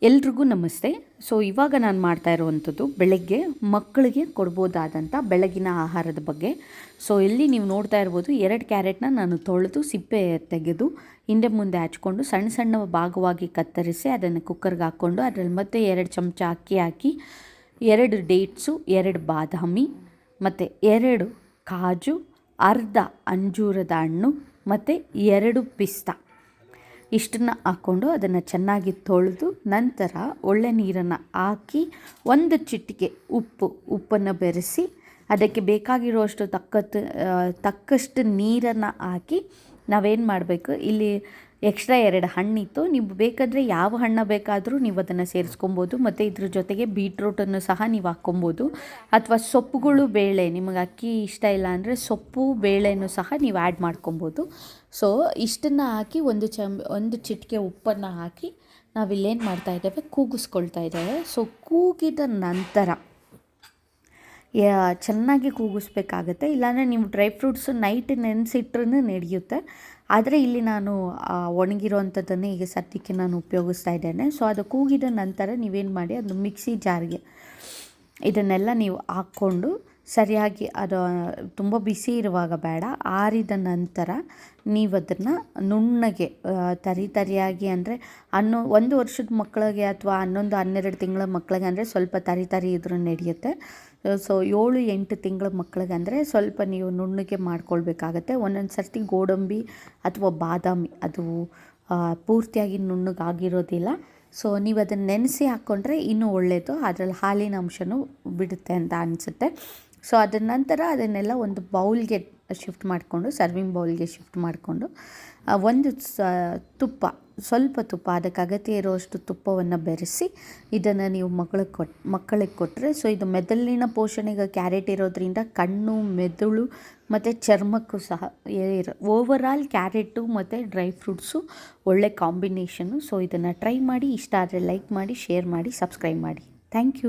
ಎಲ್ರಿಗೂ ನಮಸ್ತೆ. ಸೊ ಇವಾಗ ನಾನು ಮಾಡ್ತಾ ಇರುವಂಥದ್ದು ಬೆಳಗ್ಗೆ ಮಕ್ಕಳಿಗೆ ಕೊಡ್ಬೋದಾದಂಥ ಬೆಳಗಿನ ಆಹಾರದ ಬಗ್ಗೆ. ಸೊ ಇಲ್ಲಿ ನೀವು ನೋಡ್ತಾ ಇರ್ಬೋದು, 2 ಕ್ಯಾರೆಟ್ನ ನಾನು ತೊಳೆದು ಸಿಪ್ಪೆ ತೆಗೆದು ಹಿಂದೆ ಮುಂದೆ ಹಚ್ಕೊಂಡು ಸಣ್ಣ ಸಣ್ಣ ಭಾಗವಾಗಿ ಕತ್ತರಿಸಿ ಅದನ್ನು ಕುಕ್ಕರ್ಗೆ ಹಾಕ್ಕೊಂಡು ಅದರಲ್ಲಿ ಮತ್ತೆ 2 ಚಮಚ ಅಕ್ಕಿ ಹಾಕಿ 2 ಡೇಟ್ಸು, 2 ಬಾದಾಮಿ ಮತ್ತು 2 ಕಾಜು, ಅರ್ಧ ಅಂಜೂರದ ಹಣ್ಣು ಮತ್ತು 2 ಪಿಸ್ತಾ ಇಷ್ಟನ್ನು ಹಾಕ್ಕೊಂಡು ಅದನ್ನು ಚೆನ್ನಾಗಿ ತೊಳೆದು ನಂತರ ಒಳ್ಳೆ ನೀರನ್ನು ಹಾಕಿ 1 ಚಿಟಿಕೆ ಉಪ್ಪನ್ನು ಬೆರೆಸಿ ಅದಕ್ಕೆ ಬೇಕಾಗಿರುವಷ್ಟು ತಕ್ಕಷ್ಟು ನೀರನ್ನು ಹಾಕಿ ನಾವೇನು ಮಾಡಬೇಕು, ಇಲ್ಲಿ ಎಕ್ಸ್ಟ್ರಾ 2 ಹಣ್ಣಿತ್ತು, ನೀವು ಬೇಕಾದರೆ ಯಾವ ಹಣ್ಣು ಬೇಕಾದರೂ ನೀವು ಅದನ್ನು ಸೇರಿಸ್ಕೊಬೋದು. ಮತ್ತು ಇದ್ರ ಜೊತೆಗೆ ಬೀಟ್ರೂಟನ್ನು ಸಹ ನೀವು ಹಾಕ್ಕೊಬೋದು, ಅಥವಾ ಸೊಪ್ಪುಗಳು, ಬೇಳೆ, ನಿಮಗೆ ಅಕ್ಕಿ ಇಷ್ಟ ಇಲ್ಲ ಅಂದರೆ ಸೊಪ್ಪು ಬೇಳೆನೂ ಸಹ ನೀವು ಆ್ಯಡ್ ಮಾಡ್ಕೊಬೋದು. ಸೊ ಇಷ್ಟನ್ನು ಹಾಕಿ 1 ಚಿಟಿಕೆ ಉಪ್ಪನ್ನು ಹಾಕಿ ನಾವಿಲ್ಲೇನು ಮಾಡ್ತಾಯಿದ್ದೇವೆ, ಕೂಗಿಸ್ಕೊಳ್ತಾ ಇದ್ದೇವೆ. ಸೊ ಕೂಗಿದ ನಂತರ ಚೆನ್ನಾಗಿ ಕೂಗಿಸ್ಬೇಕಾಗತ್ತೆ. ಇಲ್ಲಾಂದರೆ ನೀವು ಡ್ರೈ ಫ್ರೂಟ್ಸು ನೈಟ್ ನೆನೆಸಿಟ್ರೂ ನಡೆಯುತ್ತೆ. ಆದರೆ ಇಲ್ಲಿ ನಾನು ಒಣಗಿರೋವಂಥದ್ದನ್ನೇ ಈಗ ಸದ್ಯಕ್ಕೆ ನಾನು ಉಪಯೋಗಿಸ್ತಾ ಇದ್ದೇನೆ. ಸೊ ಅದು ಕೂಗಿದ ನಂತರ ನೀವೇನು ಮಾಡಿ, ಅದು ಮಿಕ್ಸಿ ಜಾರ್ಗೆ ಇದನ್ನೆಲ್ಲ ನೀವು ಹಾಕ್ಕೊಂಡು ಸರಿಯಾಗಿ, ಅದು ತುಂಬ ಬಿಸಿ ಇರುವಾಗ ಬೇಡ, ಆರಿದ ನಂತರ ನೀವು ಅದನ್ನು ನುಣ್ಣಗೆ ತರಿಯಾಗಿ, ಅಂದರೆ 1 ವರ್ಷದ ಮಕ್ಕಳಿಗೆ ಅಥವಾ 11-12 ತಿಂಗಳ ಮಕ್ಕಳಿಗೆ ಅಂದರೆ ಸ್ವಲ್ಪ ತರಿ ಇದ್ರೂ ನಡೆಯುತ್ತೆ. ಸೊ 7-8 ತಿಂಗಳ ಮಕ್ಕಳಿಗೆ ಅಂದರೆ ಸ್ವಲ್ಪ ನೀವು ನುಣ್ಣಗೆ ಮಾಡ್ಕೊಳ್ಬೇಕಾಗತ್ತೆ. ಒಂದೊಂದು ಸರ್ತಿ ಗೋಡಂಬಿ ಅಥವಾ ಬಾದಾಮಿ ಅದು ಪೂರ್ತಿಯಾಗಿ ನುಣ್ಣಗಾಗಿರೋದಿಲ್ಲ. ಸೊ ನೀವು ಅದನ್ನು ನೆನೆಸಿ ಹಾಕ್ಕೊಂಡ್ರೆ ಇನ್ನೂ ಒಳ್ಳೆಯದು, ಅದರಲ್ಲಿ ಹಾಲಿನ ಅಂಶನೂ ಬಿಡುತ್ತೆ ಅಂತ ಅನಿಸುತ್ತೆ. ಸೊ ಅದರ ನಂತರ ಅದನ್ನೆಲ್ಲ ಒಂದು ಬೌಲ್ಗೆ ಶಿಫ್ಟ್ ಮಾಡಿಕೊಂಡು, ಸರ್ವಿಂಗ್ ಬೌಲ್ಗೆ ಶಿಫ್ಟ್ ಮಾಡಿಕೊಂಡು ಸ್ವಲ್ಪ ತುಪ್ಪ, ಅದಕ್ಕೆ ಅಗತ್ಯ ಇರುವಷ್ಟು ತುಪ್ಪವನ್ನು ಬೆರೆಸಿ ಇದನ್ನು ನೀವು ಮಕ್ಕಳಿಗೆ ಕೊಟ್ಟರೆ, ಸೊ ಇದು ಮೆದುಳಿನ ಪೋಷಣೆಗೆ ಕ್ಯಾರೆಟ್ ಇರೋದ್ರಿಂದ ಕಣ್ಣು, ಮೆದುಳು ಮತ್ತು ಚರ್ಮಕ್ಕೂ ಸಹ ಓವರಾಲ್ ಕ್ಯಾರೆಟು ಮತ್ತು ಡ್ರೈ ಫ್ರೂಟ್ಸು ಒಳ್ಳೆ ಕಾಂಬಿನೇಷನ್ನು. ಸೊ ಇದನ್ನು ಟ್ರೈ ಮಾಡಿ, ಇಷ್ಟ ಆದರೆ ಲೈಕ್ ಮಾಡಿ, ಶೇರ್ ಮಾಡಿ, ಸಬ್ಸ್ಕ್ರೈಬ್ ಮಾಡಿ. Thank you.